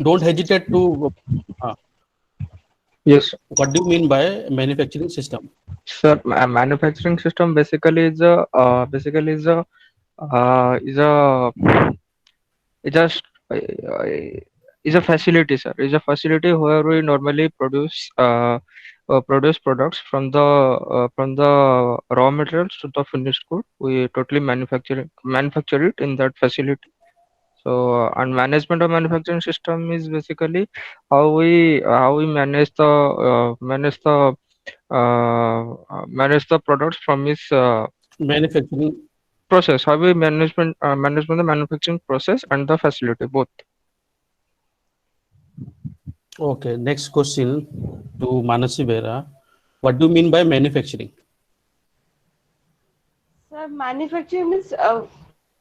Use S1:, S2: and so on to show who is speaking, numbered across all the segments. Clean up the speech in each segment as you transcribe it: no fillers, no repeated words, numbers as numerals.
S1: Don't hesitate to. Uh,
S2: Yes,
S1: what do you mean by manufacturing system?
S2: sir. Manufacturing system basically is a is a st- is a facility, sir. Is a facility where we normally produce products from the raw materials to the finished good. We totally manufacture it in that facility. So, and management of manufacturing system is basically how we manage the products from its
S1: Manufacturing.
S2: process. How we management the manufacturing process and the facility both.
S1: Okay. Next question to Manasi Bera. What do you mean by manufacturing?
S3: So manufacturing means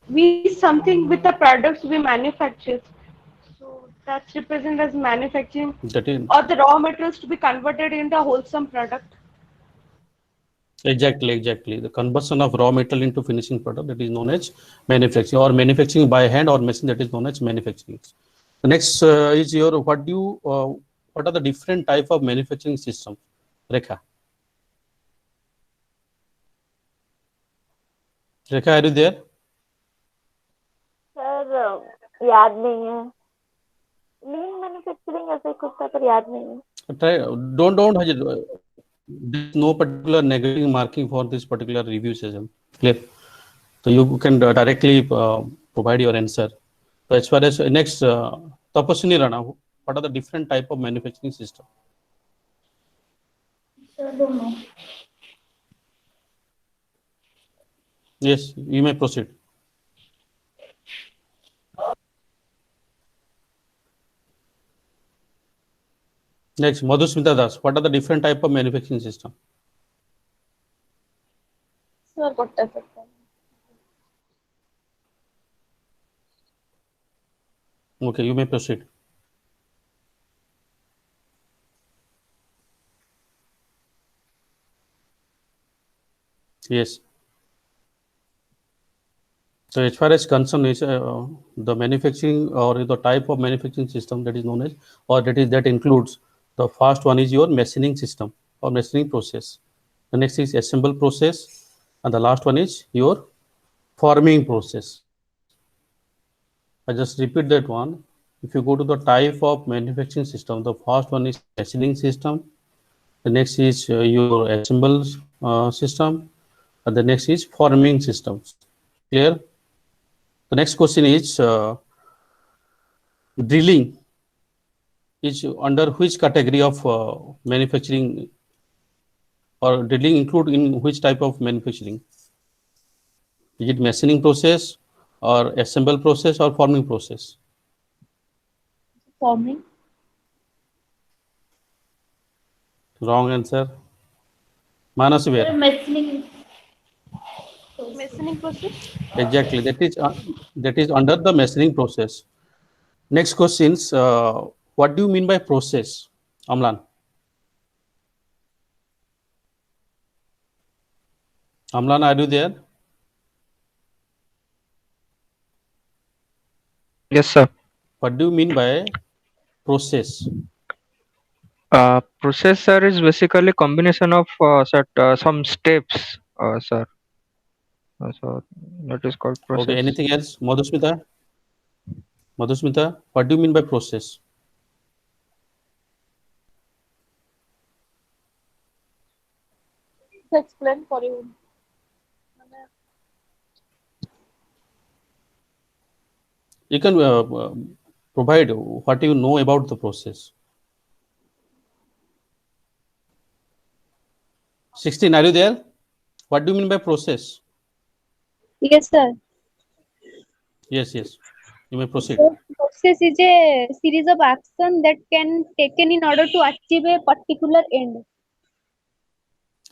S3: we something with the products we manufacture. So that's represented as manufacturing
S1: That is
S3: or the raw materials to be converted into a wholesome product.
S1: exactly. The conversion of raw metal into finishing product, that is known as manufacturing, or manufacturing by hand or machine, that is known as manufacturing. The next is your what are the different type of manufacturing system? Rekha. Rekha, are you there?
S4: Sir याद नहीं है। लीन manufacturing ऐसे कुछ था पर याद नहीं है।
S1: Try, don't hesitate. There's no particular negative marking for this particular review session. Clear? So you can directly provide your answer. So as far as next, Tapaswini Rana, what are the different type of manufacturing system?
S4: Sir don't know.
S1: Yes, you may proceed. Next, Madhusmita Das, what are the different type of manufacturing system?
S4: Sir गोटे सकता
S1: Okay, you may proceed. Yes. So as far as concern is the manufacturing or the type of manufacturing system that is known as, or that includes, the first one is your machining system or machining process. The next is assemble process, and the last one is your forming process. I just repeat that one. If you go to the type of manufacturing system, the first one is machining system. The next is your assemble system, and the next is forming systems. Clear? The next question is drilling is under which category of manufacturing, or drilling include in which type of manufacturing? Is it machining process or assemble process or forming process?
S4: forming
S1: Wrong answer. Manas,
S4: sir
S1: where?
S4: मेसलिंग
S3: Machining process.
S1: Exactly. That is under the machining process. Next questions. What do you mean by process, Amlan? Amlan, are you there?
S2: Yes, sir.
S1: What do you mean by process?
S2: Processor is basically combination of some steps, sir. So that is called
S1: Okay.
S2: process.
S1: Anything else, Madhusmita? Madhusmita, what do you mean by process?
S4: to explain for you
S1: You can provide what you know about the process. 16, are you there? What do you mean by process?
S5: Yes, sir.
S1: Yes. You may proceed.
S5: So process is a series of action that can taken in order to achieve a particular end.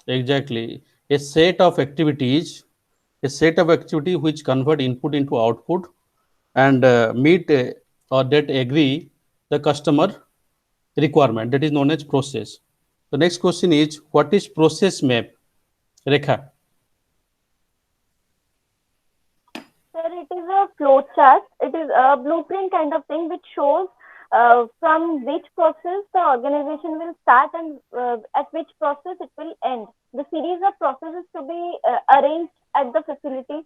S1: Exactly. A set of activity which convert input into output and meet or that agree the customer requirement. That is known as process. The next question is, what is process map? Rekha.
S4: sir it is a flow chart, it is a blueprint kind of thing which shows from which process the organization will start and at which process it will end. The series of processes to be arranged at the facility.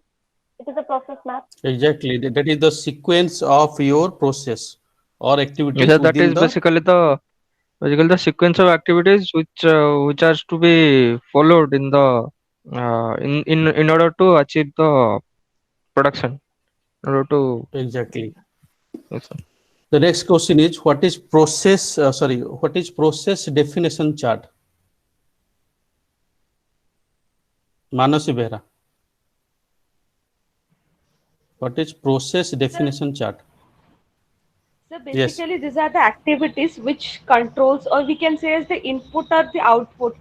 S4: It is a process map.
S1: Exactly. That is the sequence of your process or activities
S2: Yeah, that
S1: within
S2: is
S1: the.
S2: basically the sequence of activities which has to be followed in the in order to achieve the production. In order to
S1: Exactly.
S2: yes, sir.
S1: The next question is what is process? Sorry, what is process definition chart? Manasi Behra. What is process
S3: So,
S1: definition chart?
S3: so
S1: Yes,
S3: basically, these are the activities which controls, or we can say as the input or the output.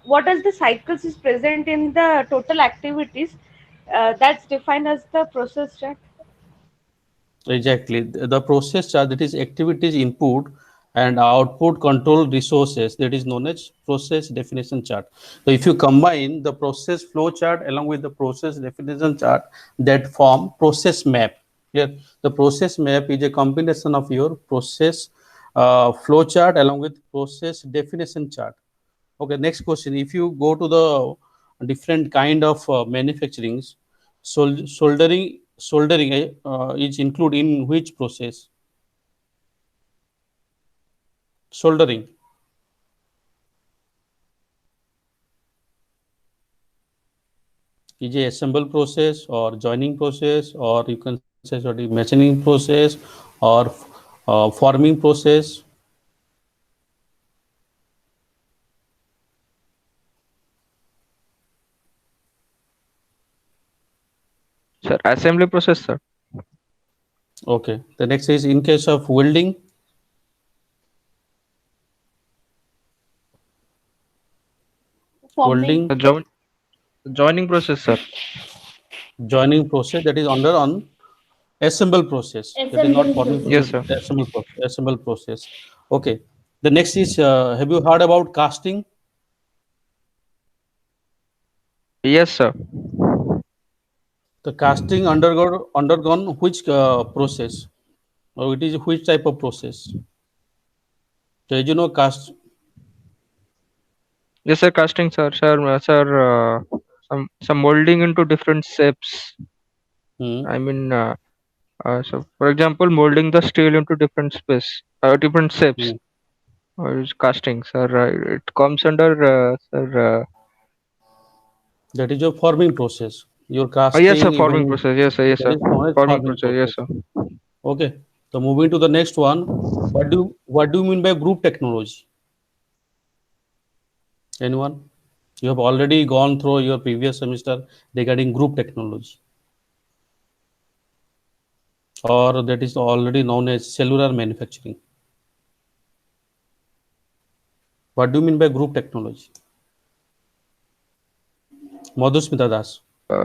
S3: What is the cycles is present in the total activities? That's defined as the process chart.
S1: exactly. The process chart, that is activities input and output control resources, that is known as process definition chart. So if you combine the process flow chart along with the process definition chart, that form process map. Here, the process map is a combination of your process flow chart along with process definition chart. Okay, next question. If you go to the different kind of manufacturings, soldering is included in which process? Soldering is a assemble process or joining process, or you can say sorry machining process or forming process.
S2: Sir, assembly process, sir.
S1: Okay, the next is in case of welding,
S5: Forming.
S1: welding
S2: Joining process, sir.
S1: joining process, that is under on assemble process, that is not
S5: Assembling
S1: forming
S5: process.
S2: Yes,
S1: process,
S2: sir.
S1: assemble process. Okay, the next is have you heard about casting?
S2: Yes, sir.
S1: The casting undergone which process, or it is which type of process? So as you know,
S2: Yes, sir. Casting, sir. Some molding into different shapes.
S1: hmm,
S2: I mean, so for example, molding the steel into different shapes.
S1: hmm,
S2: Or is casting, sir. It comes under, sir.
S1: that is your forming process. Your
S2: Yes, sir.
S1: casting,
S2: Forming
S1: even
S2: process. Yes, sir. Yes,
S1: that
S2: sir.
S1: is known as
S2: Forming
S1: forming
S2: process. Yes,
S1: process.
S2: sir.
S1: Okay. So moving to the next one, what do you mean by group technology? Anyone? You have already gone through your previous semester regarding group technology, or that is already known as cellular manufacturing. What do you mean by group technology? Madhusmita Das.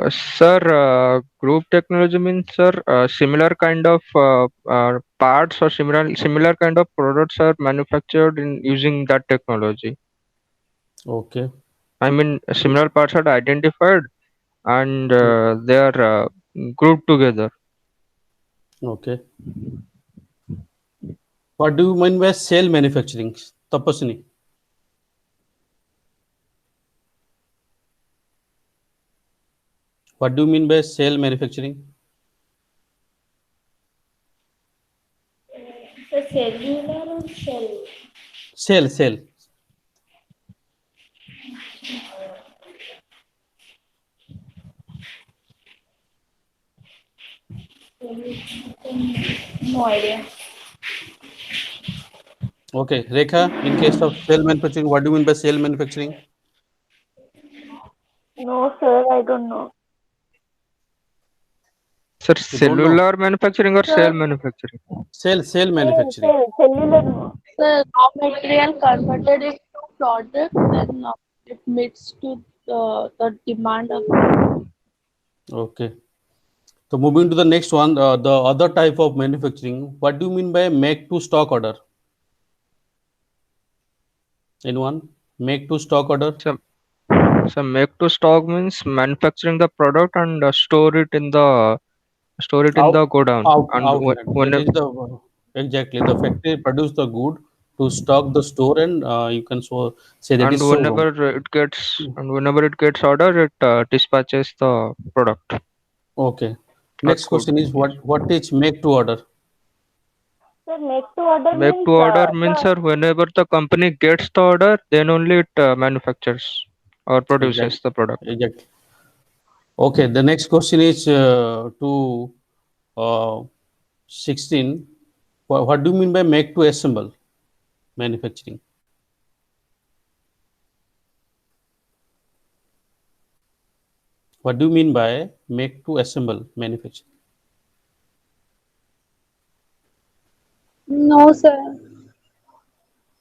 S2: Sir, group technology means, sir, similar kind of parts or similar kind of products are manufactured in using that technology.
S1: Okay.
S2: I mean, similar parts are identified and
S1: Okay.
S2: they are grouped together.
S1: Okay. What do you mean by cell manufacturing? Tapasini. What do you mean by cell manufacturing?
S5: The cellular or cell?
S1: Cell.
S5: No idea.
S1: Okay. Rekha, in case of cell manufacturing, what do you mean by cell manufacturing?
S4: No, sir, I don't know.
S2: Sir,
S1: You don't know?
S2: cellular manufacturing or cell
S5: Sir,
S2: manufacturing?
S1: Cell manufacturing.
S4: Cellular, no.
S5: the raw material converted into product, then it meets to the demand of the.
S1: Okay. So moving to the next one, the other type of manufacturing. What do you mean by make to stock order? Anyone? Make to stock order?
S2: So, so make to stock means manufacturing the product and store it in the
S1: Out,
S2: godown. And
S1: outlet. That
S2: when
S1: is the Exactly. The factory produce the good to stock the store, and you can say that
S2: And
S1: is showroom.
S2: whenever it gets order, it dispatches the product.
S1: Okay.
S2: Not
S1: Next
S2: good.
S1: question is
S2: Yes.
S1: what is make to order?
S4: So make to order
S2: Make
S4: means
S2: to order means,
S4: the
S2: sir, whenever the company gets the order, then only it manufactures or
S1: Exactly.
S2: produces the product.
S1: Exactly. Okay. The next question is to uh, 16. What do you mean by make to assemble manufacturing? What do you mean by make to assemble manufacturing?
S5: No, sir.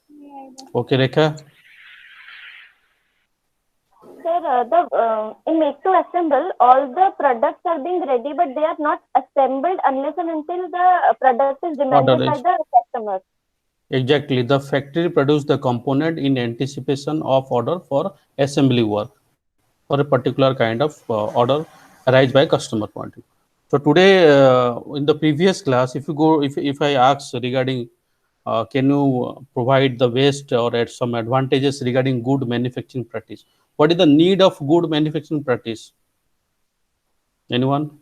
S5: Yeah,
S1: Okay, Rekha.
S4: sir, in make to assemble, all the products are being ready, but they are not assembled unless and until the product is demanded
S1: Order
S4: by
S1: is
S4: the customer.
S1: exactly the factory produce the component in anticipation of order for assembly work for a particular kind of order arise by customer point of view. So today in the previous class, if you go, if I ask regarding can you provide the waste or at some advantages regarding good manufacturing practice? What is the need of good manufacturing practice? Anyone?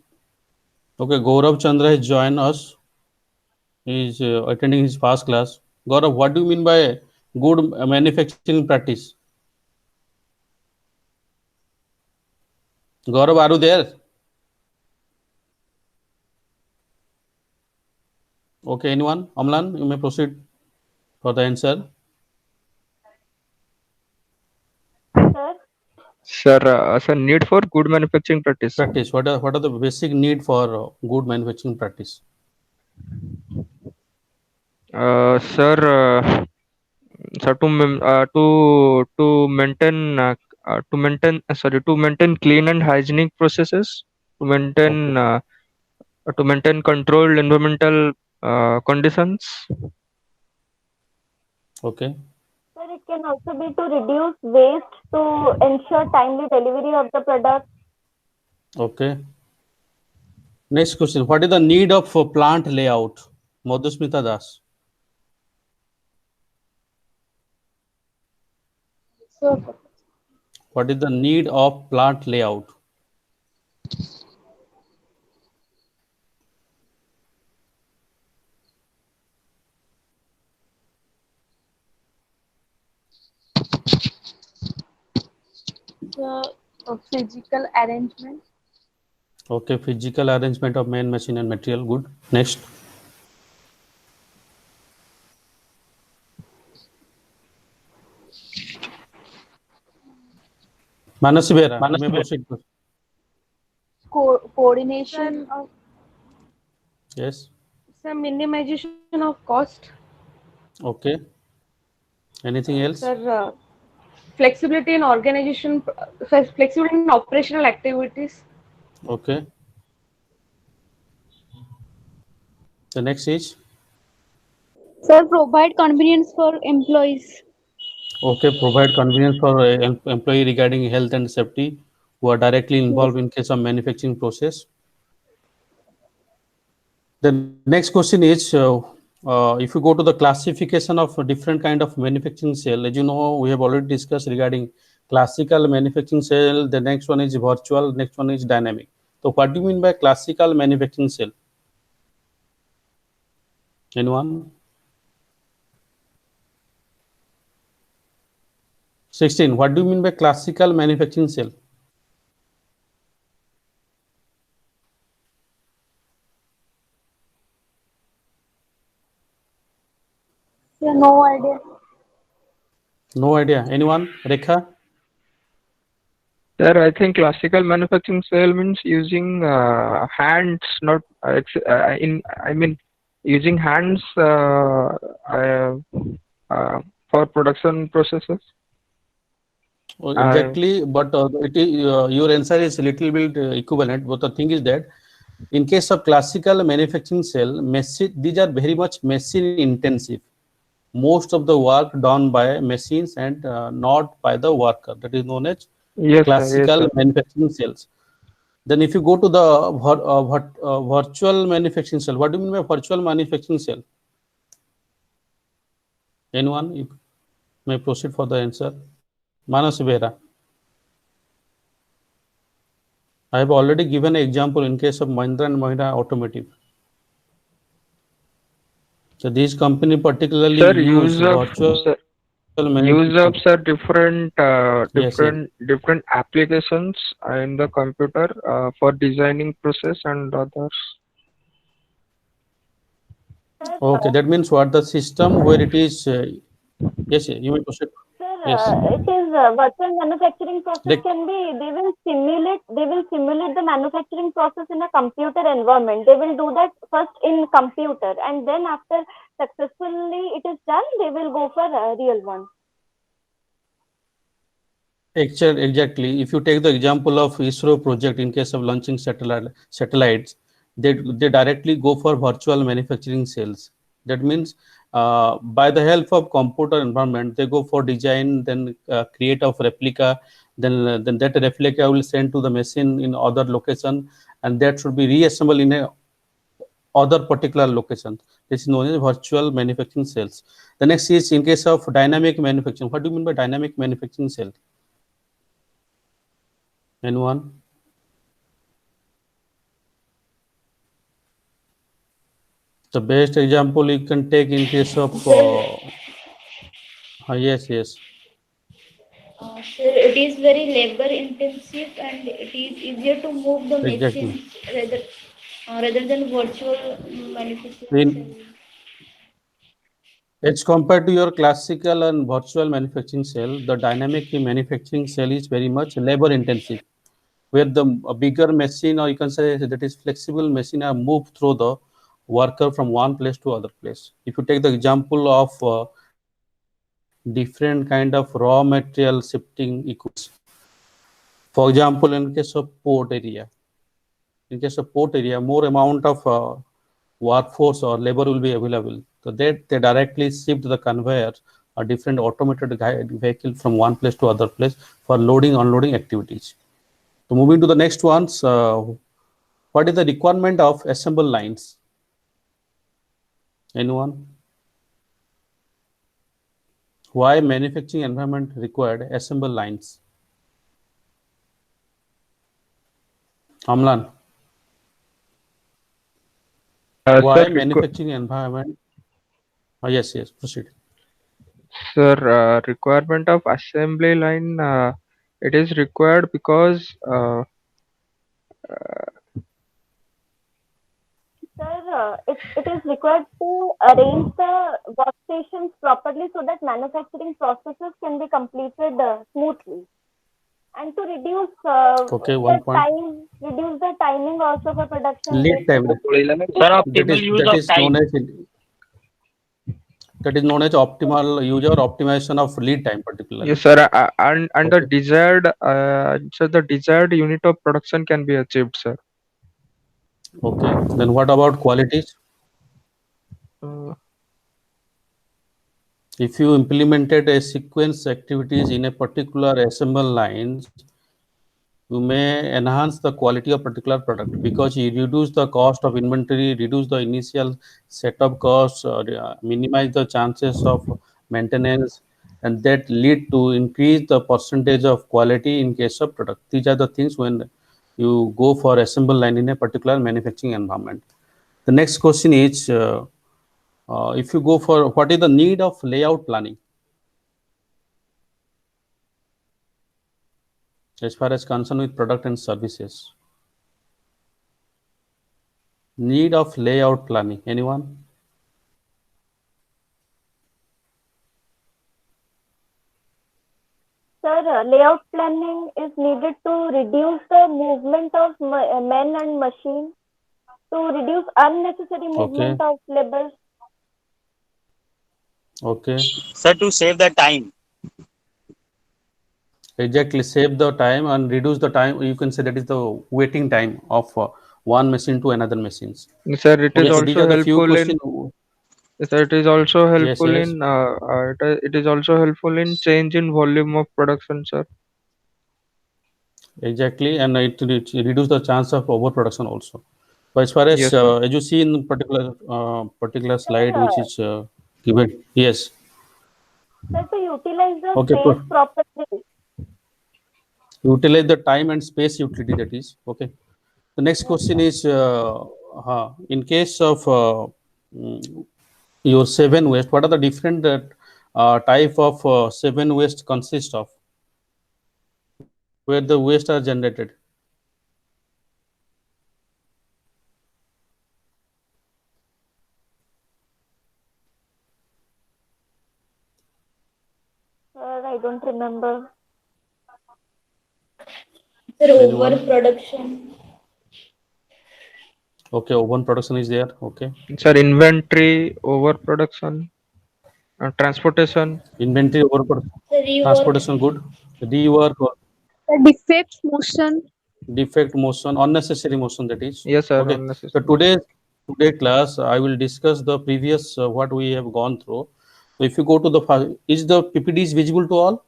S1: Okay, Gaurav Chandra has joined us. He is attending his past class. Gaurav, what do you mean by good manufacturing practice? Gaurav, are you there? Okay, anyone? Amlan, you may proceed for the answer.
S4: Sir,
S2: Sir, need for good manufacturing practice.
S1: Practice. What are the basic need for good manufacturing practice?
S2: Sir, to maintain sorry to maintain clean and hygienic processes, to
S1: Okay,
S2: maintain controlled environmental conditions.
S1: okay,
S4: sir, it can also be to reduce waste, to ensure timely delivery of the product.
S1: okay. Next question. What is the need of plant layout? Madhusmita Das.
S5: so
S1: What is the need of plant layout?
S5: the physical arrangement.
S1: Okay, physical arrangement of man, machine, and material. Good. Next. Manasi Behra, you may proceed.
S5: Coordination
S3: Sir,
S5: of
S1: Yes.
S3: some minimization of cost.
S1: Okay. Anything else?
S3: Sir, flexibility in organization, flexibility in operational activities.
S1: Okay. The next is
S6: Sir, provide convenience for employees.
S1: okay. Provide convenience for employee regarding health and safety who are directly involved
S6: Yes.
S1: in case of manufacturing process. The next question is if you go to the classification of a different kind of manufacturing cell, as you know, we have already discussed regarding classical manufacturing cell. The next one is virtual. Next one is dynamic. So, what do you mean by classical manufacturing cell? Anyone? 16. What do you mean by classical manufacturing cell?
S5: yeah, no idea.
S1: No idea. Anyone? Rekha?
S2: Sir, I think classical manufacturing cell means using hands, not I mean using hands uh, for production processes. Uh,
S1: Exactly, but it is, your answer is a little bit equivalent. But the thing is that in case of classical manufacturing cell, machine, these are very much machine intensive. Most of the work done by machines and not by the worker. That is known as
S2: yes, sir. Yes,
S1: classical
S2: sir.
S1: manufacturing cells. Then if you go to the virtual manufacturing cell, what do you mean by virtual manufacturing cell? Anyone? You may proceed for the answer. Manas Behra. I have already given an example in case of Mahindra and Mahindra Automotive. So these company particularly
S2: Sir,
S1: use virtual
S2: sir,
S1: manufacturing.
S2: use of sir
S1: Yes, yes.
S2: different applications in the computer for designing process and others.
S4: Sir,
S1: Okay, that means what the system where it is. Yes, you may proceed.
S4: sir,
S1: Yes.
S4: it is virtual manufacturing process
S1: They,
S4: can be, they will simulate the manufacturing process in a computer environment. They will do that first in computer, and then after successfully it is done, they will go for a real one.
S1: exactly. If you take the example of ISRO project in case of launching satellites, they directly go for virtual manufacturing cells. That means by the help of computer environment, they go for design, then create of replica, then that replica will send to the machine in other location, and that should be reassembled in a other particular location. This is known as virtual manufacturing cells. The next is in case of dynamic manufacturing. What do you mean by dynamic manufacturing cell? Anyone? The best example you can take in case of yes, yes,
S6: Sir, it is very labor intensive and it is easier to move the
S1: exactly.
S6: machines rather than virtual manufacturing cell.
S1: In It's compared to your classical and virtual manufacturing cell, the dynamic manufacturing cell is very much labor intensive, where the a bigger machine, or you can say that is flexible machine, are moved through the worker from one place to other place. If you take the example of different kind of raw material shifting equipments, for example, in case of port area, more amount of workforce or labor will be available. So they directly shift the conveyor or different automated vehicle from one place to other place for loading unloading activities. So moving to the next ones, what is the requirement of assemble lines? Anyone? Why manufacturing environment required assemble lines? Amlan,
S2: Sir,
S1: why manufacturing environment? Yes, yes, proceed.
S2: sir, requirement of assembly line. It is required because
S4: Sir, it is required to arrange the workstations properly so that manufacturing processes can be completed smoothly, and to
S1: Okay, one point.
S4: reduce the timing also for production
S1: Lead
S4: safety.
S1: time.
S7: Sir, optimal use
S1: That
S7: of
S1: is known
S7: time.
S1: as optimal user optimization of lead time
S2: yes,
S1: particularly.
S2: sir, and the
S1: Okay.
S2: desired the desired unit of production can be achieved, sir.
S1: Okay. Then what about qualities?
S2: Uh,
S1: If you implemented a sequence activities in a particular assemble lines, you may enhance the quality of particular product because you reduce the cost of inventory, reduce the initial setup costs, minimize the chances of maintenance, and that lead to increase the percentage of quality in case of product. These are the things when you go for assemble line in a particular manufacturing environment. The next question is, if you go for what is the need of layout planning as far as concerned with product and services? Need of layout planning. Anyone?
S4: Sir, layout planning is needed to reduce the movement of men and machine, to reduce unnecessary
S1: Okay.
S4: movement of labor.
S1: Okay.
S7: Sir, to save the time.
S1: Exactly. Save the time and reduce the time. You can say that is the waiting time of one machine to another machines.
S2: sir, it is
S1: Okay. So these
S2: also
S1: are the few
S2: helpful in
S1: questions.
S2: sir, it is also
S1: Yes.
S2: helpful
S1: Yes.
S2: in it is also helpful in change in volume of production, sir.
S1: Exactly. And it reduce the chance of overproduction also. But
S2: Yes,
S1: as you see in particular
S4: Sir,
S1: slide which is given. Yes.
S4: So to utilize the
S1: Okay,
S4: space properly.
S1: utilize the time and space utility, that is okay. The next
S4: Yes,
S1: question
S4: sir.
S1: is in case of mm, your seven waste, what are the different type of seven waste consist of, where the waste are generated?
S4: I don't remember.
S6: Sir,
S1: Anyone?
S6: overproduction.
S1: Okay, oven production is there. Okay,
S2: Sir, inventory, overproduction, transportation.
S1: inventory overproduction,
S6: Sir, rework.
S1: transportation good, rework,
S5: The defect motion.
S1: defect motion, unnecessary motion, that is
S2: Yes, sir,
S1: okay. So
S2: unnecessary.
S1: today class I will discuss the previous what we have gone through. So if you go to the is the PPT is visible to all?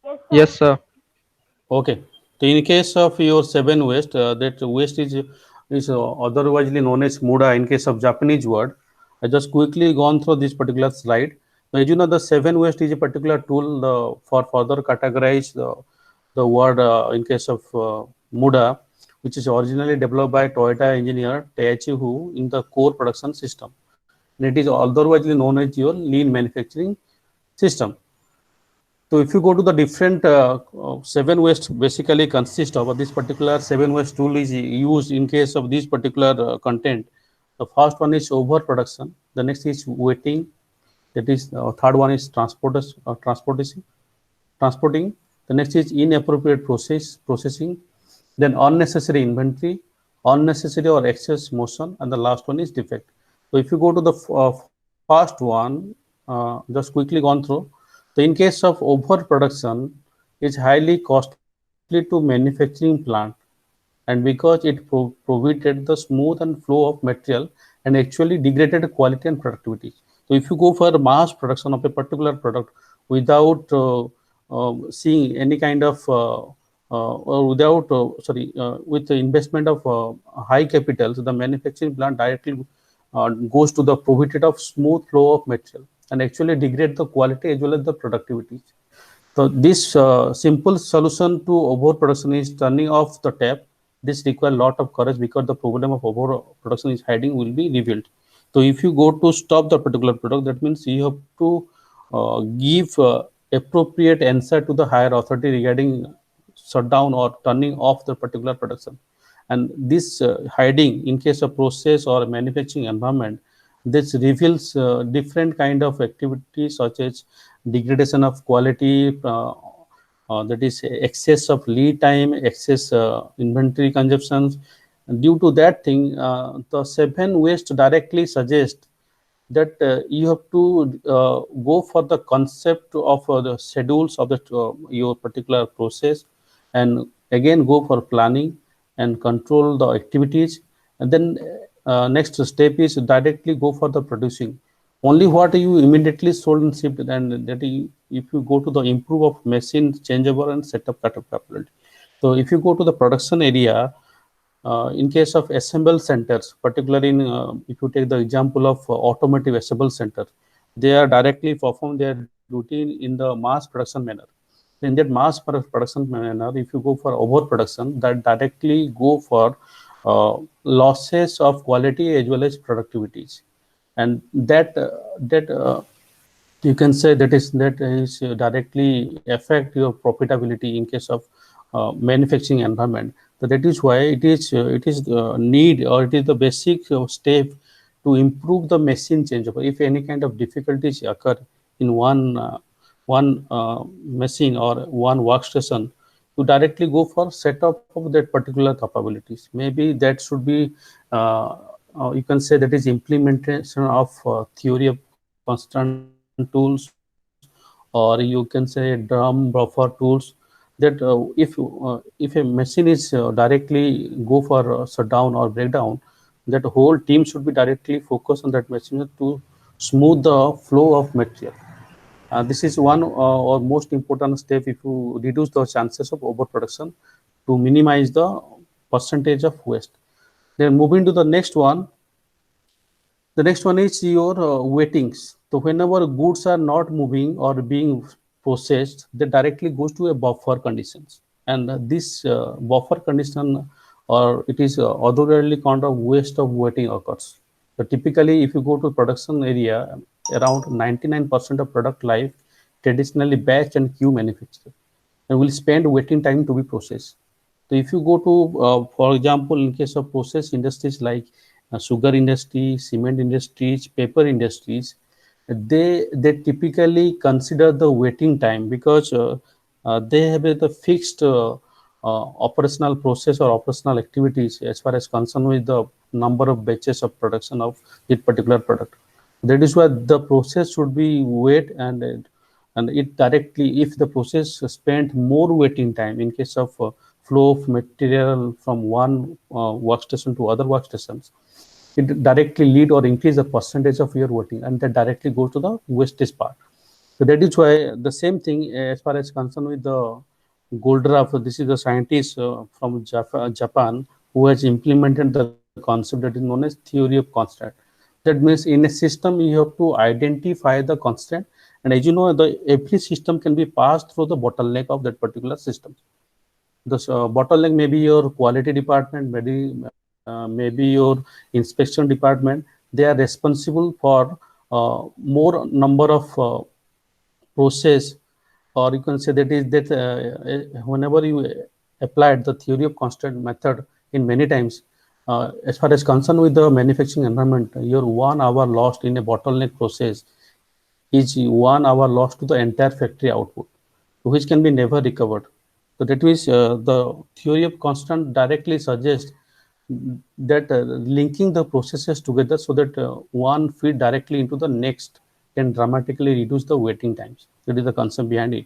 S4: Yes,
S2: Yes,
S4: sir.
S2: sir.
S1: Okay. So in case of your seven waste, that waste is otherwisely known as muda in case of Japanese word. I just quickly gone through this particular slide. So as you know, the seven waste is a particular tool for further categorize the word in case of muda, which is originally developed by Toyota engineer Taichi Hu in the core production system. And it is otherwisely known as your lean manufacturing system. So if you go to the different seven waste basically consist of this particular seven waste tool is used in case of this particular content. The first one is overproduction. The next is waiting. That is third one is transporting. The next is inappropriate processing. Then unnecessary inventory, unnecessary or excess motion, and the last one is defect. So if you go to the first one, just quickly gone through. So in case of overproduction, it's highly costly to manufacturing plant, and because it prohibited the smooth and flow of material and actually degraded quality and productivity. So if you go for mass production of a particular product without seeing any kind of or without with the investment of high capital, so the manufacturing plant directly goes to the prohibited of smooth flow of material and actually degrade the quality as well as the productivity. So this simple solution to overproduction is turning off the tap. This requires a lot of courage because the problem of overproduction is hiding will be revealed. So if you go to stop the particular product, that means you have to give appropriate answer to the higher authority regarding shutdown or turning off the particular production. And this hiding in case of process or manufacturing environment, this reveals different kind of activities such as degradation of quality, that is excess of lead time, excess inventory consumptions. Due to that thing, the seven waste directly suggest that you have to go for the concept of the schedules of the your particular process, and again go for planning and control the activities, and then next step is directly go for the producing only what you immediately sold and shipped, and that if you go to the improve of machine changeover and setup capability. So if you go to the production area, in case of assemble centers, particularly in if you take the example of automotive assemble center, they are directly perform their routine in the mass production manner. In that mass production manner, if you go for overproduction, that directly go for losses of quality as well as productivities, and that you can say that is directly affect your profitability in case of manufacturing environment. So that is why it is need, or it is the basic step to improve the machine changeover. If any kind of difficulties occur in one machine or one workstation, you directly go for setup of that particular capabilities. Maybe that should be you can say that is implementation of theory of constant tools, or you can say drum buffer tools. That if a machine is directly go for shutdown or breakdown, that whole team should be directly focused on that machine to smooth the flow of material. This is one or most important step if you reduce the chances of overproduction to minimize the percentage of waste. Then moving to the next one. The next one is your weightings. So whenever goods are not moving or being processed, they directly goes to a buffer conditions. And this buffer condition, or it is otherworldly kind of waste of waiting occurs. So typically, if you go to production area, around 99% of product life traditionally batch and queue manufacture and will spend waiting time to be processed. So if you go to, for example, in case of process industries like sugar industry, cement industries, paper industries, they typically consider the waiting time because they have the fixed operational process or operational activities as far as concerned with the number of batches of production of that particular product. That is why the process should be wait, and it directly, if the process spent more waiting time in case of flow of material from one workstation to other workstations, it directly lead or increase the percentage of your waiting, and that directly goes to the wastage part. So that is why the same thing as far as concerned with the Goldraff. This is the scientist from Japan who has implemented the concept that is known as theory of constant. That means in a system you have to identify the constant, and as you know, the every system can be passed through the bottleneck of that particular system. The bottleneck may be your quality department, maybe your inspection department. They are responsible for more number of process, or you can say that is that whenever you applied the theory of constant method in many times, as far as concerned with the manufacturing environment, your 1 hour lost in a bottleneck process is 1 hour lost to the entire factory output, which can be never recovered. So that means the theory of constant directly suggests that linking the processes together so that one feed directly into the next can dramatically reduce the waiting times. That is the concept behind it.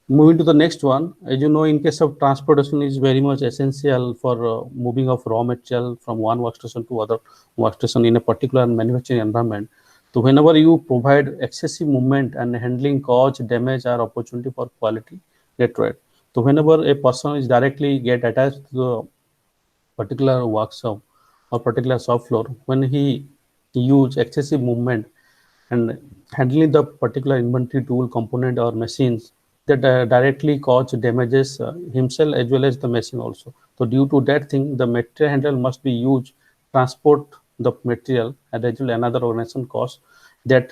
S1: Moving to the next one, as you know, in case of transportation is very much essential for moving of raw material from one workstation to other workstation in a particular manufacturing environment. So whenever you provide excessive movement and handling cause damage or opportunity for quality deteriorate. So whenever a person is directly get attached to the particular workshop or particular shop floor, when he use excessive movement and handling the particular inventory tool component or machines, that directly cause damages himself as well as the machine also. So due to that thing, the material handler must be used transport the material and as well another organization cost that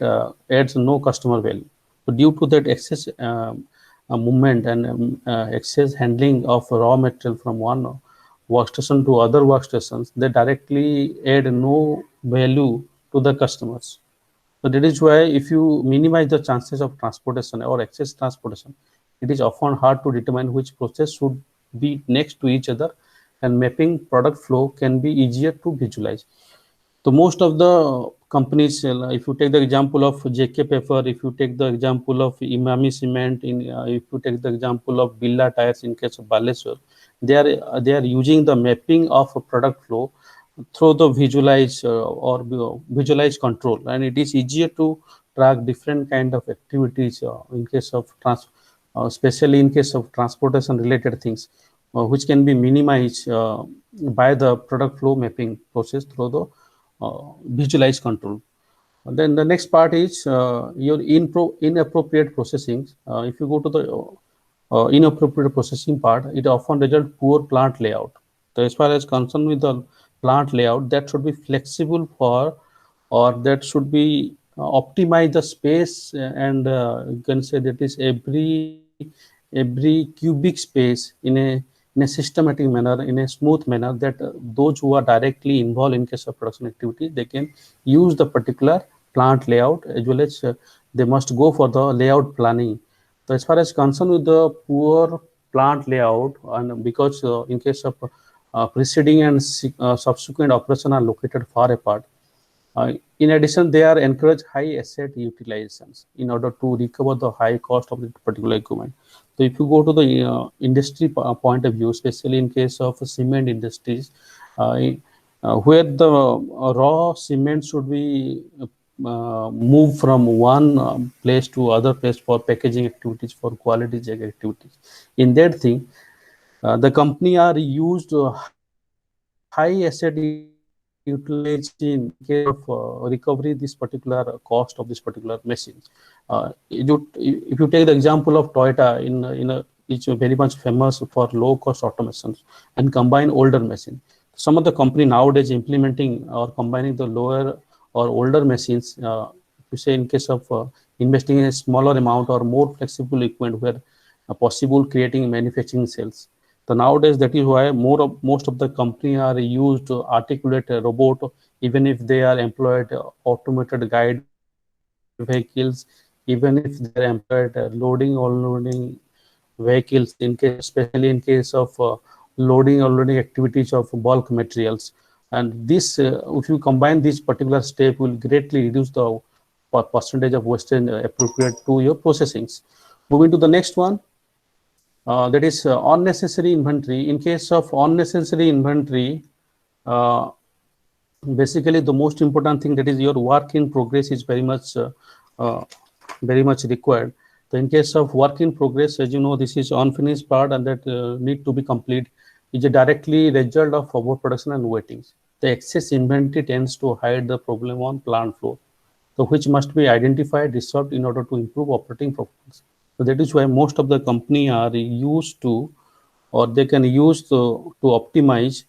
S1: adds no customer value. So due to that excess movement and excess handling of raw material from one workstation to other workstations, they directly add no value to the customers. So that is why if you minimize the chances of transportation or excess transportation, it is often hard to determine which process should be next to each other, and mapping product flow can be easier to visualize. So most of the companies, if you take the example of JK Paper, if you take the example of Imami Cement, if you take the example of Billa Tires in case of Baleswar, they are using the mapping of a product flow through the visualize control, and it is easier to track different kind of activities in case of especially in case of transportation related things, which can be minimized by the product flow mapping process through the visualize control. Then the next part is your inappropriate processing. If you go to the inappropriate processing part, it often results poor plant layout. So as far as concerned with the plant layout, that should be flexible for, or that should be optimize the space, and you can say that is every cubic space in a systematic manner, in a smooth manner, that those who are directly involved in case of production activity, they can use the particular plant layout, as well as they must go for the layout planning. So as far as concerned with the poor plant layout, and because in case of preceding and subsequent operation are located far apart, in addition, they are encourage high asset utilizations in order to recover the high cost of the particular equipment. So if you go to the industry point of view, especially in case of cement industries, where the raw cement should be moved from one place to other place for packaging activities, for quality check activities. In that thing, the company are used high asset utilization utilize in case of recovery this particular cost of this particular machine. If you take the example of Toyota, it's very much famous for low cost automations and combine older machine. Some of the company nowadays implementing or combining the lower or older machines. To say in case of investing in a smaller amount or more flexible equipment where possible creating manufacturing cells. So nowadays that is why most of the company are used to articulate a robot, even if they are employed automated guided vehicles, even if they are employed loading or unloading vehicles, in case especially in case of loading or loading activities of bulk materials. And this if you combine this particular step will greatly reduce the percentage of wastage appropriate to your processings. Moving to the next one, that is unnecessary inventory. In case of unnecessary inventory, uh, basically the most important thing, that is your work in progress, is uh, very much required. So in case of work in progress, as you know, this is unfinished part and that need to be complete, is a directly result of overproduction and waitings. The excess inventory tends to hide the problem on plant floor, so which must be identified, resolved in order to improve operating performance. So that is why most of the company are used to, or they can use to optimize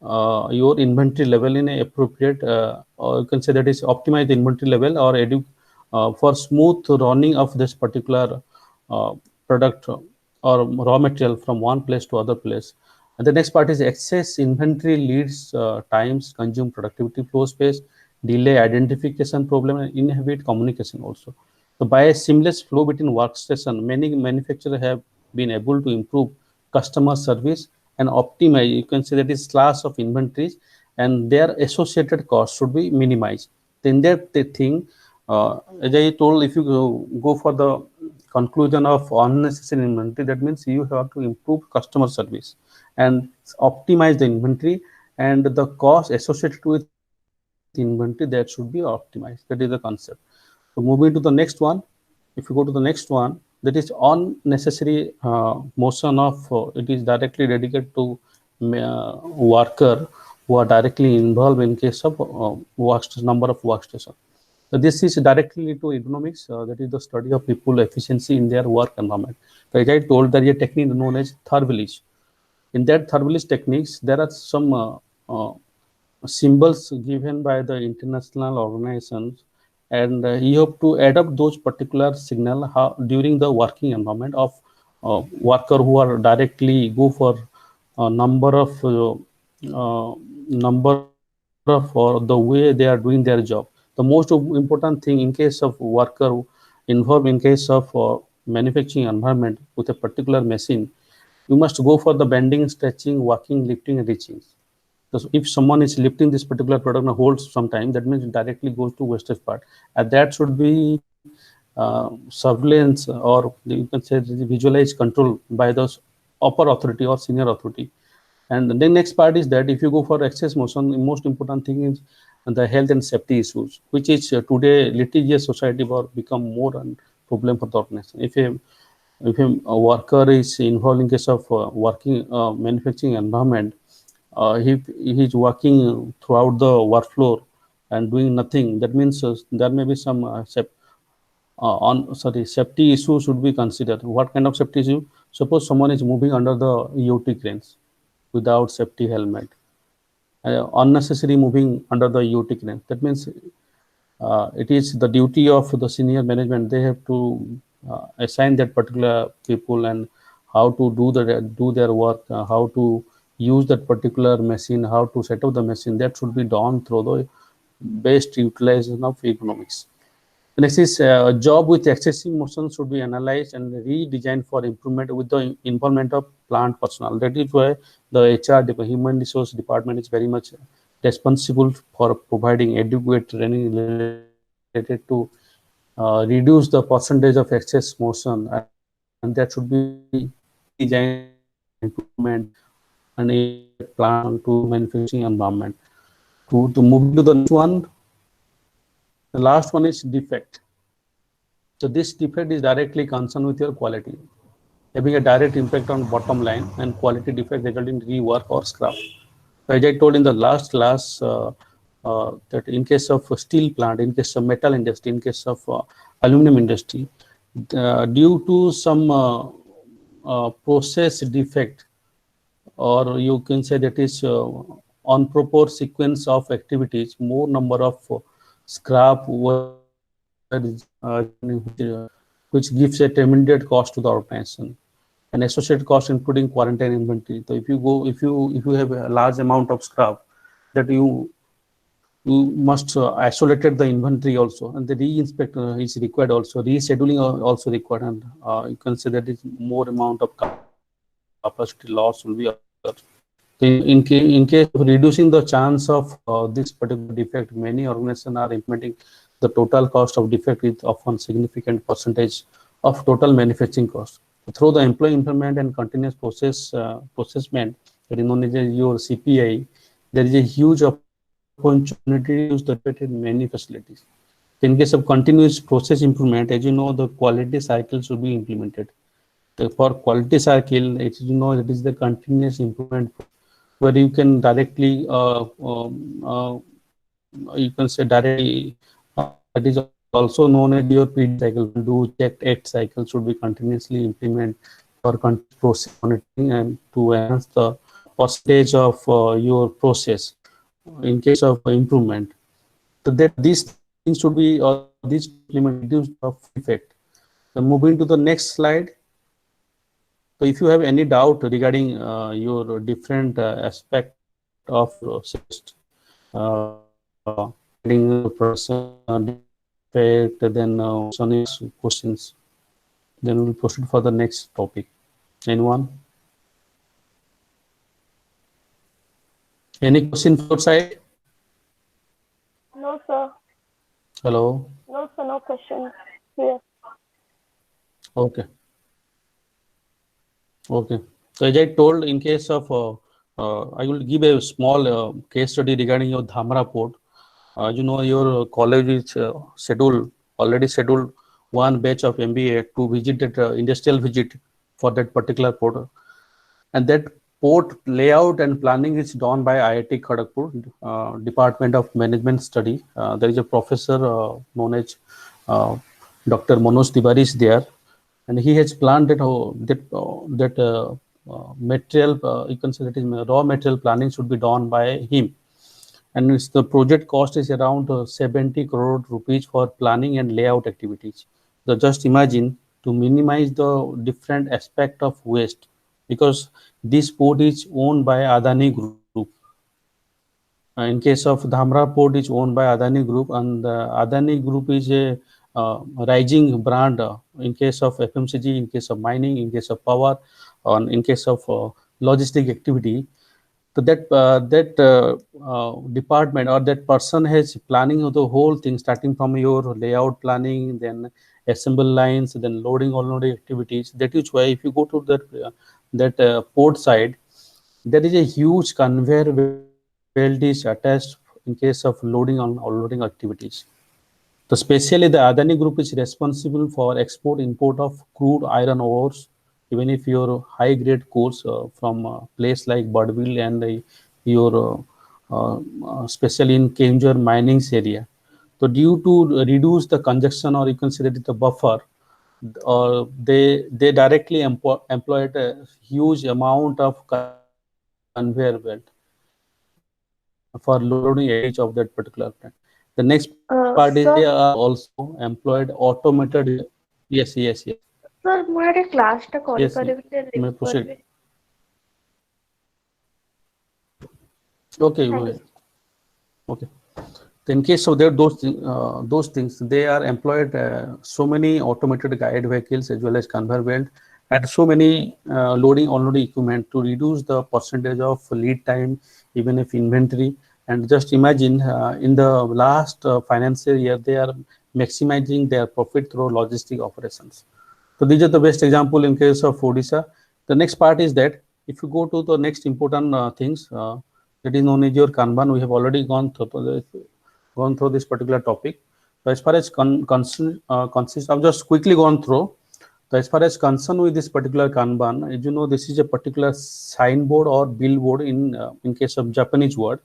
S1: your inventory level in a appropriate, or you can say that is optimize the inventory level or for smooth running of this particular uh, product or raw material from one place to other place. And the next part is excess inventory leads times, consume productivity, flow space, delay identification problem, and inhibit communication also. So by a seamless flow between workstation, many manufacturers have been able to improve customer service and optimize, you can say that is class of inventories, and their associated costs should be minimized. Then that the thing, as I told, if you go for the conclusion of unnecessary inventory, that means you have to improve customer service and optimize the inventory, and the cost associated with inventory that should be optimized. That is the concept. So moving to the next one, if you go to the next one, that is unnecessary motion of it is directly dedicated to worker who are directly involved in case of number of workstation. So this is directly linked to economics, that is the study of people efficiency in their work environment. So as I told, there is a technique known as Thurvillage. In that Thurvillage techniques, there are some symbols given by the international organizations, and you have to adapt those particular signal during the working environment of worker who are directly go for number of the way they are doing their job. The most important thing in case of worker involved in case of manufacturing environment with a particular machine, you must go for the bending, stretching, walking, lifting, and reaching. So if someone is lifting this particular product and holds some time, that means it directly goes to wastage part, and that should be surveillance, or you can say visualized control by the upper authority or senior authority. And the next part is that if you go for excess motion, the most important thing is the health and safety issues, which is today litigious society or become more a problem for the organization. If a worker is involved in case of working manufacturing environment, if he is working throughout the work floor and doing nothing, that means there may be some safety issue should be considered. What kind of safety issue? Suppose someone is moving under the EOT cranes without safety helmet, unnecessary moving under the EOT crane. That means it is the duty of the senior management. They have to assign that particular people and how to do their work, how to use that particular machine, how to set up the machine. That should be done through the best utilization of economics. The next is a job with excessive motion should be analyzed and redesigned for improvement with the involvement of plant personnel. That is why the HR, the human resource department, is very much responsible for providing adequate training related to reduce the percentage of excess motion, and that should be redesigned for improvement and impact plant to manufacturing environment. To moving to the next one, the last one is defect. So this defect is directly concerned with your quality, having a direct impact on bottom line, and quality defect result in rework or scrap. So as I told in the last class, that in case of steel plant, in case of metal industry, in case of aluminum industry, due to some process defect, or you can say that is unproper sequence of activities, more number of scrap was which gives a tremendous cost to the organization, and associated costs including quarantine inventory. So if you have a large amount of scrap, that you must isolated the inventory also, and the re-inspect is required also, rescheduling also required, and you can say that is more amount of capacity loss will be occur. In case of reducing the chance of this particular defect, many organizations are implementing the total cost of defect with often significant percentage of total manufacturing cost. Through the employee improvement and continuous processment, that is known as your CPI, there is a huge opportunity to reduce the defect in many facilities. In case of continuous process improvement, as you know, the quality cycle should be implemented. For quality cycle, it it is the continuous improvement where you can directly you can say directly that is also known as your PD cycle. Do check eight cycle should be continuously implement for continuous process monitoring and to enhance the percentage of your process in case of improvement. So that these things should be, or these should be implemented to reduce the effect. So moving to the next slide. So if you have any doubt regarding your different aspect of your system, regarding the person defect, then on is questions, then we'll proceed for the next topic. Anyone? Any question from your side?
S4: No, sir.
S1: Hello?
S4: No, sir. No questions here.
S1: Okay. Okay. So as I told, in case of, I will give a small case study regarding your Dhamra port. Your college is already scheduled one batch of MBA to visit that industrial visit for that particular port. And that port layout and planning is done by IIT Kharagpur, Department of Management Study. There is a professor known as Dr. Manoj Tiwari is there, and he has planned that material, you can say that is raw material planning should be done by him, and the project cost is around 70 crore rupees for planning and layout activities. So just imagine, to minimize the different aspect of waste, because this port is owned by Adani Group. In case of Dhamra port is owned by Adani Group, and Adani Group is a rising brand in case of FMCG, in case of mining, in case of power, in case of logistic activity. So that department or that person has planning of the whole thing, starting from your layout planning, then assemble lines, then loading, unloading activities. That is why if you go to that port side, there is a huge conveyor belt is attached in case of loading and unloading activities. So especially the Adani Group is responsible for export import of crude iron ores, even if your high grade coals from a place like Budville and your especially in Kenjur mining area. So due to reduce the congestion, or you can say that the buffer, they directly employed a huge amount of conveyor belt for loading activities of that particular plant. The next part is they are also
S3: Sir,
S1: employed automated. Yes, yes, yes,
S3: sir, ମୁଁ ଏଠି କ୍ଲାସଟା
S1: yes.
S3: କରିପାରିବି
S1: May
S3: link
S1: proceed.
S3: କରିବି?
S1: Okay, go
S3: Thank you.
S1: ahead. Okay. In case of those things, they are employed so many automated guide vehicles as well as conveyor belt, and so many loading unloading equipment to reduce the percentage of lead time, even if inventory. And just imagine, in the last financial year, they are maximizing their profit through logistic operations. So these are the best example in case of Odisha. The next part is that if you go to the next important things, that is known as your Kanban. We have already gone through this particular topic. So as far as consists, I've just quickly gone through. So as far as concerned with this particular Kanban, as you know, this is a particular signboard or billboard in case of Japanese word,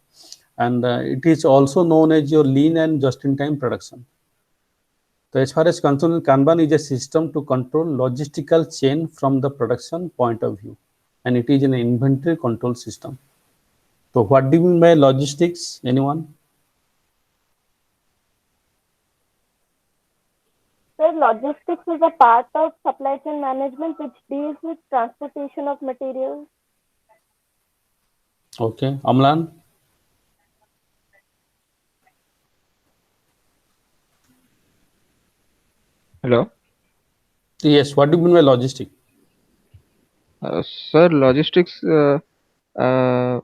S1: and it is also known as your lean and just-in-time production. So as far as concerned, Kanban is a system to control logistical chain from the production point of view, and it is an inventory control system. So what do you mean by logistics? Anyone?
S4: So logistics is a part of supply chain management which deals with transportation of materials.
S1: Okay, Amlan.
S2: Hello.
S1: Yes, what do you mean by logistic?
S2: Sir, logistics. Uh, uh,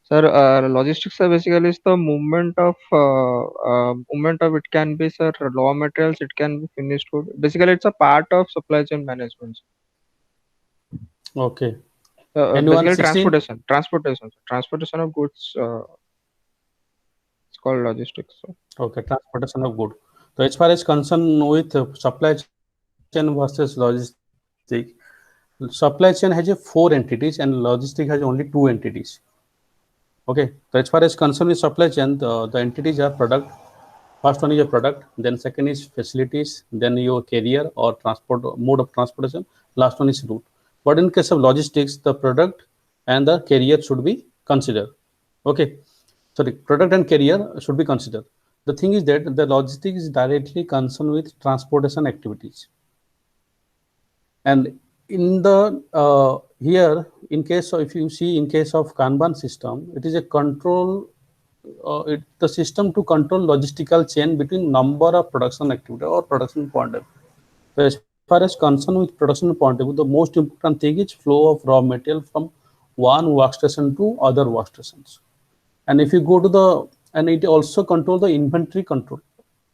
S2: Sir, logistics are basically is the movement of it can be, sir, raw materials, it can be finished good. Basically, it's a part of supply chain management.
S1: Okay. Anyone
S2: Basically,
S1: 16?
S2: transportation of goods. It's called logistics. So.
S1: Okay, transportation of good. So as far as concerned with supply chain versus logistic, supply chain has a 4 entities and logistic has only 2 entities. Okay, so as far as concerned with supply chain, the entities are product. First one is a product, then second is facilities, then your carrier or transport mode of transportation. Last one is route. But in case of logistics, the product and the carrier should be considered. Okay, so the product and carrier should be considered. The thing is that the logistics is directly concerned with transportation activities, and in the here in case of, if you see in case of Kanban system, it is a control the system to control logistical chain between number of production activity or production point of view. So as far as concerned with production point of view, the most important thing is flow of raw material from one workstation to other workstations. And if you go to the, and it also control the inventory control.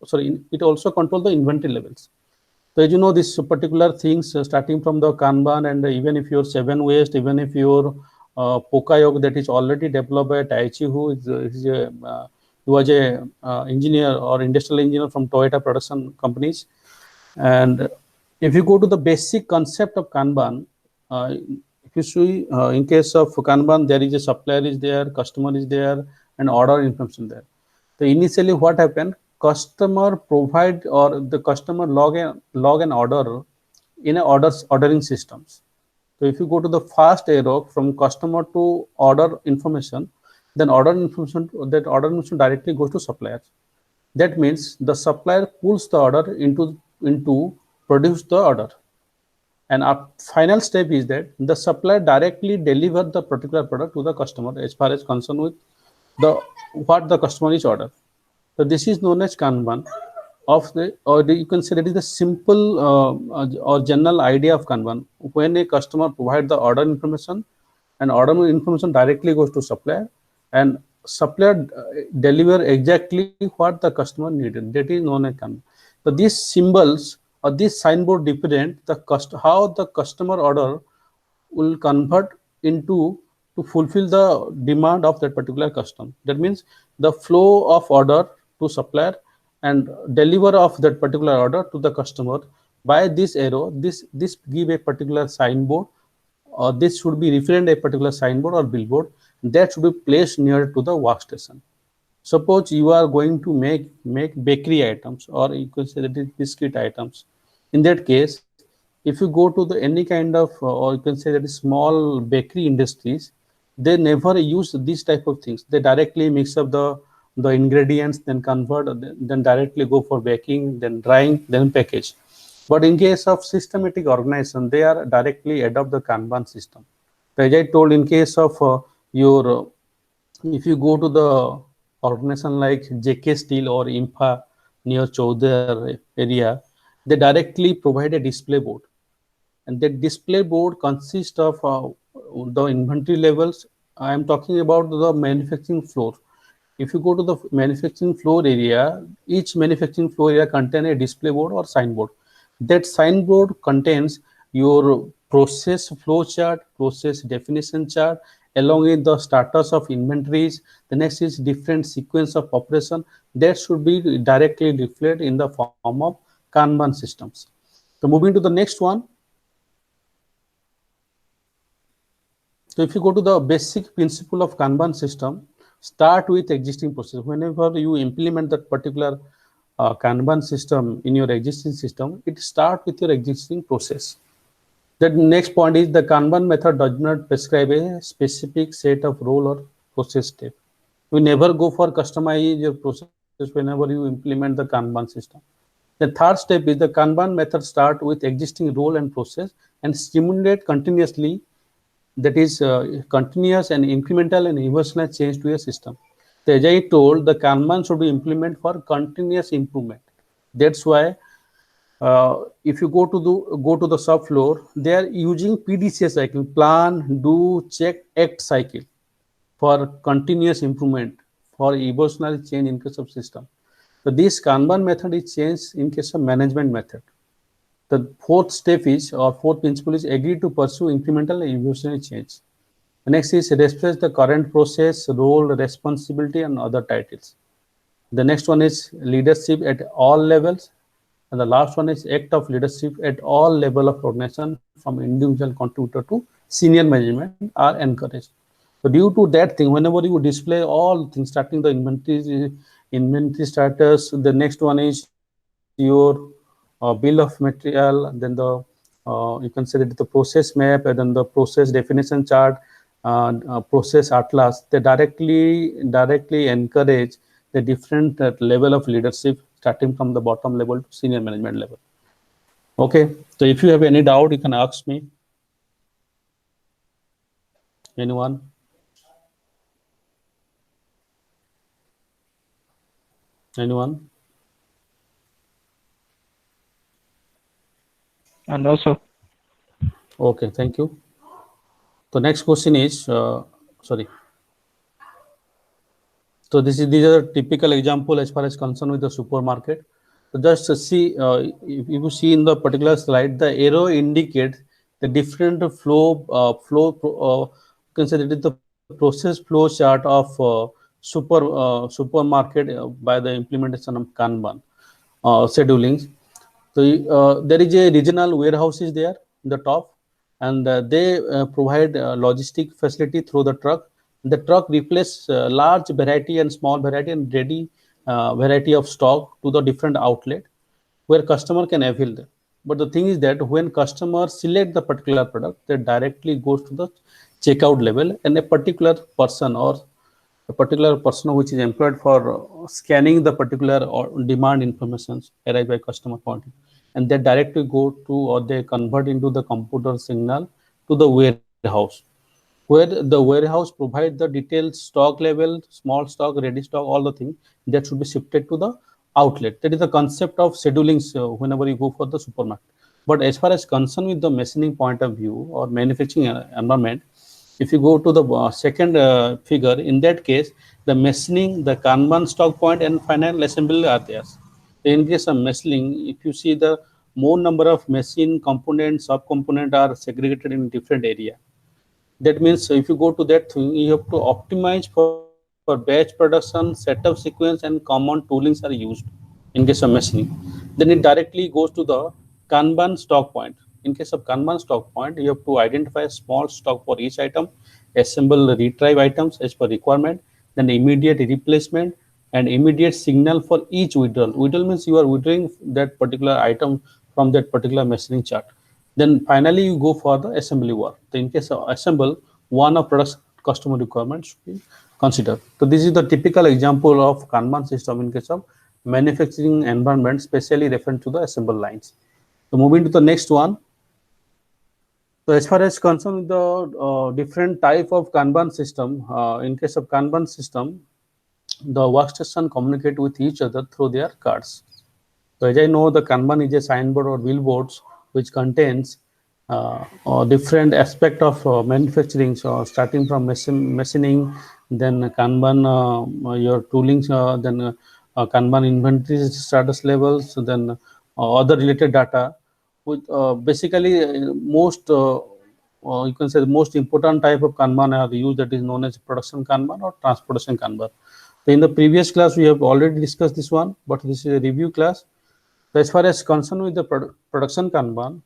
S1: Sorry, it also control the inventory levels. So as you know, this particular things starting from the Kanban, and even if your 7 waste, even if your Pokayok that is already developed by Taichi, who was a engineer or industrial engineer from Toyota production companies. And if you go to the basic concept of Kanban, if you see in case of Kanban, there is a supplier is there, customer is there, and order information there. So initially what happened, customer provide or the customer log an order in a ordering systems. So if you go to the first arrow from customer to order information, then order information directly goes to suppliers. That means the supplier pulls the order into produce the order. And our final step is that the supplier directly deliver the particular product to the customer as far as concerned with the what the customer is order. So this is known as Kanban of you can say that is the simple or general idea of Kanban. When a customer provide the order information, and order information directly goes to supplier, and supplier deliver exactly what the customer needed. That is known as Kanban. So these symbols or this signboard represent the how the customer order will convert into to fulfill the demand of that particular customer. That means the flow of order to supplier and deliver of that particular order to the customer by this arrow. This give a particular signboard, or this should be referred a particular signboard or billboard that should be placed near to the workstation. Suppose you are going to make bakery items, or you could say that is biscuit items. In that case, if you go to the any kind of or you can say that is small bakery industries, they never use these type of things. They directly mix up the ingredients, then convert, then directly go for baking, then drying, then package. But in case of systematic organization, they are directly adopt the Kanban system. As I told, in case of your if you go to the organization like JK Steel or IMPA near Chaudhar area, they directly provide a display board, and that display board consists of the inventory levels. I am talking about the manufacturing floor. If you go to the manufacturing floor area, each manufacturing floor area contain a display board or signboard. That signboard contains your process flow chart, process definition chart, along with the status of inventories. The next is different sequence of operation that should be directly reflected in the form of Kanban systems. So moving to the next one. So if you go to the basic principle of Kanban system, start with existing process. Whenever you implement that particular Kanban system in your existing system, it start with your existing process. The next point is the Kanban method does not prescribe a specific set of role or process step. You never go for customize your process whenever you implement the Kanban system. The third step is the Kanban method start with existing role and process and stimulate continuously, that is continuous and incremental and evolutionary change to a system. So as I told, the Kanban should be implemented for continuous improvement. That's why if you go to the shop floor, they are using PDCA cycle, plan, do, check, act cycle for continuous improvement for evolutionary change in case of system. So this Kanban method is changed in case of management method. The fourth step is, or fourth principle is, agree to pursue incremental and evolutionary change. The next is respect the current process, role, responsibility, and other titles. The next one is leadership at all levels. And the last one is act of leadership at all level of organization from individual contributor to senior management are encouraged. So due to that thing, whenever you display all things, starting the inventory status, the next one is your bill of material, then the you can say that the process map, and then the process definition chart, process atlas, they directly encourage the different level of leadership, starting from the bottom level to senior management level. Okay, so if you have any doubt, you can ask me. Anyone? Anyone?
S2: And also,
S1: Okay, thank you. The next question is, sorry. So these are typical example as far as concerned with the supermarket. So just see, if you see in the particular slide, the arrow indicates the different you can say that is the process flow chart of supermarket by the implementation of Kanban schedulings. So there is a regional warehouse is there in the top, and they provide logistic facility through the truck. The truck replaces large variety and small variety and ready variety of stock to the different outlet where customer can avail them. But the thing is that when customers select the particular product, they directly goes to the checkout level, and a particular person which is employed for scanning the particular or demand informations arrived by customer point, and they directly go to, or they convert into the computer signal to the warehouse, where the warehouse provide the detailed stock level, small stock, ready stock, all the things that should be shifted to the outlet. That is the concept of scheduling whenever you go for the supermarket. But as far as concerned with the machining point of view or manufacturing environment, if you go to the second figure, in that case, the machining, the Kanban stock point, and final assembly are there. In case of machining, if you see the more number of machine components, sub-component are segregated in different area. That means if you go to that thing, you have to optimize for batch production, setup sequence, and common toolings are used in case of machining. Then it directly goes to the Kanban stock point. In case of Kanban stock point, you have to identify a small stock for each item, assemble retrieve items as per requirement, then immediate replacement and immediate signal for each withdrawal. Withdrawal means you are withdrawing that particular item from that particular machining chart. Then finally you go for the assembly work. So in case of assemble, one of products customer requirements should be considered. So this is the typical example of Kanban system in case of manufacturing environment, specially referring to the assemble lines. So moving to the next one. So as far as concerned the different type of Kanban system, in case of Kanban system, the workstation communicate with each other through their cards. So as I know, the Kanban is a signboard or billboards which contains different aspect of manufacturing. So starting from machining, then Kanban your tooling, then Kanban inventory status levels, then other related data. With basically most you can say the most important type of Kanban I have used, that is known as production Kanban or transportation Kanban. So in the previous class we have already discussed this one, but this is a review class. So as far as concerned with the production Kanban,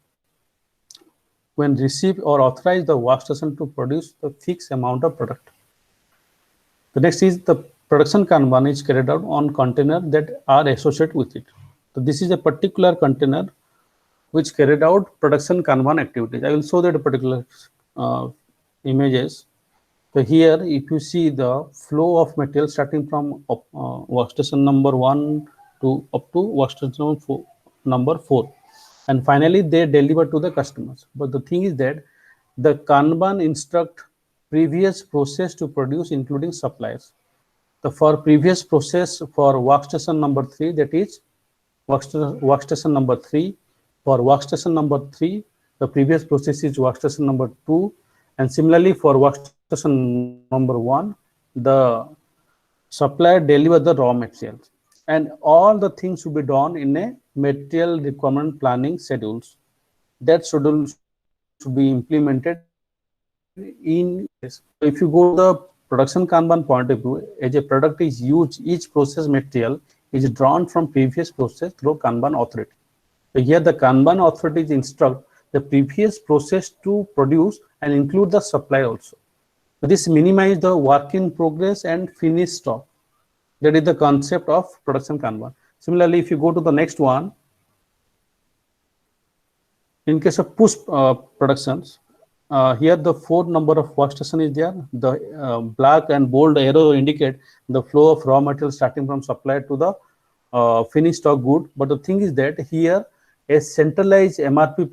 S1: when receive or authorize the workstation to produce the fixed amount of product. The next is the production Kanban is carried out on container that are associated with it. So this is a particular container which carried out production Kanban activities. I will show that particular images. So here, if you see the flow of material starting from workstation number 1 to up to workstation number 4, and finally they deliver to the customers. But the thing is that the Kanban instruct previous process to produce, including suppliers. The for previous process for workstation number 3, that is workstation number 3. For workstation number 3, the previous process is workstation number 2, and similarly for workstation number 1, the supplier deliver the raw materials, and all the things should be done in a material requirement planning schedules. That schedule should be implemented in process. So if you go to the production Kanban point of view, as a product is used, each process material is drawn from previous process through Kanban authority. So here the Kanban authorities instruct the previous process to produce and include the supply also. So this minimizes the work in progress and finished stock. That is the concept of production Kanban. Similarly, if you go to the next one, in case of push productions, here the 4 number of workstation is there. The black and bold arrow indicate the flow of raw material starting from supplier to the finished stock good. But the thing is that here a centralized MRP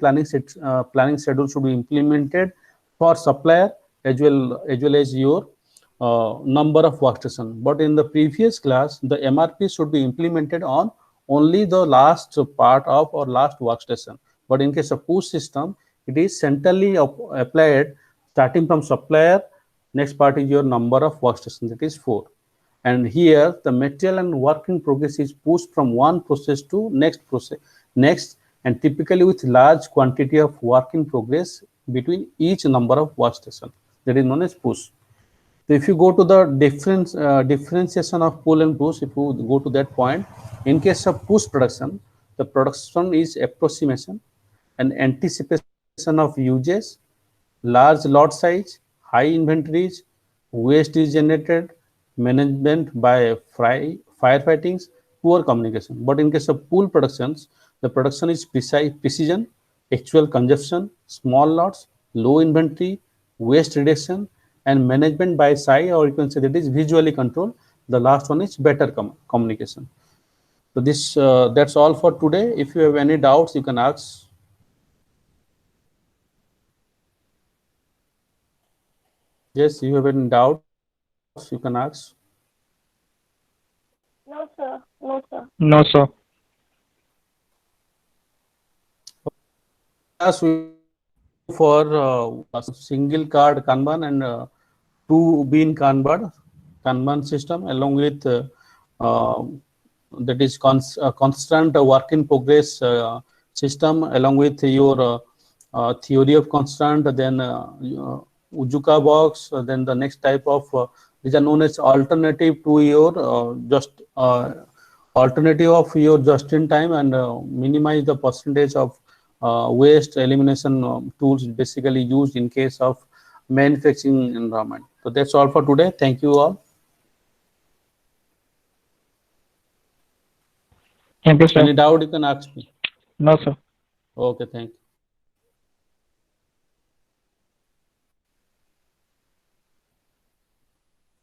S1: planning schedule should be implemented for supplier as well as your number of workstation. But in the previous class, the MRP should be implemented on only the last part of or last workstation. But in case of push system, it is centrally applied starting from supplier. Next part is your number of workstations, that is 4. And here the material and work in progress is pushed from one process to next, and typically with large quantity of work in progress between each number of workstation. That is known as push. So if you go to the differentiation of pull and push, if you go to that point, in case of push production, the production is approximation and anticipation of uses, large lot size, high inventories, waste is generated, management by firefighting, poor communication. But in case of pull productions, the production is precision, actual consumption, small lots, low inventory, waste reduction, and management by SI, or you can say that is visually control. The last one is better communication. So this that's all for today. If you have any doubts, you can ask. Yes, you have any doubts, you can ask.
S4: No, sir. No, sir.
S2: No, sir.
S1: Class we will go for single card Kanban and 2 bean Kanban system, along with uh, that is constant work in progress system, along with your theory of constant, then Ujuka box, then the next type of these are known as alternative to your alternative of your just in time, and minimize the percentage of waste elimination tools basically used in case of manufacturing environment. So that's all for today. Thank you all.
S2: Thank you, sir.
S1: Any doubt you can ask me.
S2: No, sir.
S1: Okay, thank you.